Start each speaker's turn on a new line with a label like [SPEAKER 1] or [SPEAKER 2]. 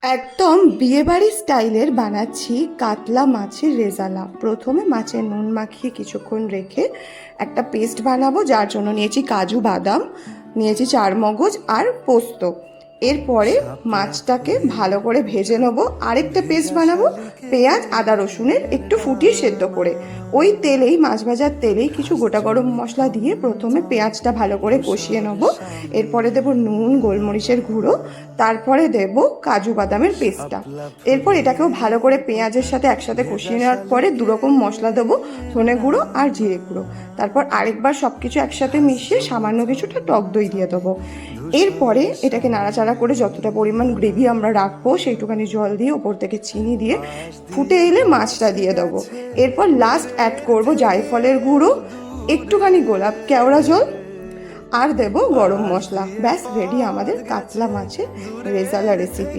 [SPEAKER 1] একদম বিয়েবাড়ি স্টাইলের বানাচ্ছি কাতলা মাছের রেজালা। প্রথমে মাছের নুন মাখিয়ে কিছুক্ষণ রেখে একটা পেস্ট বানাবো, যার জন্য নিয়েছি কাজু বাদাম, নিয়েছি চারমগজ আর পোস্ত। এরপরে মাছটাকে ভালো করে ভেজে নেবো। আরেকটা পেস্ট বানাবো পেঁয়াজ আদা রসুনের, একটু ফুটিয়ে সেদ্ধ করে ওই তেলেই, মাছ ভাজার তেলেই কিছু গোটা গরম মশলা দিয়ে প্রথমে পেঁয়াজটা ভালো করে কষিয়ে নেবো। এরপরে দেবো নুন, গোলমরিচের গুঁড়ো, তারপরে দেব কাজু বাদামের পেস্টটা। এরপর এটাকেও ভালো করে পেঁয়াজের সাথে একসাথে কষিয়ে নেওয়ার পরে দুরকম মশলা দেবো, ধনে গুঁড়ো আর জিরে গুঁড়ো। তারপর আরেকবার সব কিছু একসাথে মিশিয়ে সামান্য কিছুটা টক দই দিয়ে দেবো। এরপরে এটাকে নাড়াচাড়া করে যতটা পরিমাণ গ্রেভি আমরা রাখবো সেইটুখানি জল দিয়ে ওপর থেকে চিনি দিয়ে ফুটে এলে মাছটা দিয়ে দেবো। এরপর লাস্ট অ্যাড করবো জায়ফলের গুঁড়ো, একটুখানি গোলাপ কেওড়া জল আর দেব গরম মশলা। ব্যাস রেডি আমাদের কাতলা মাছের রেজালা রেসিপি।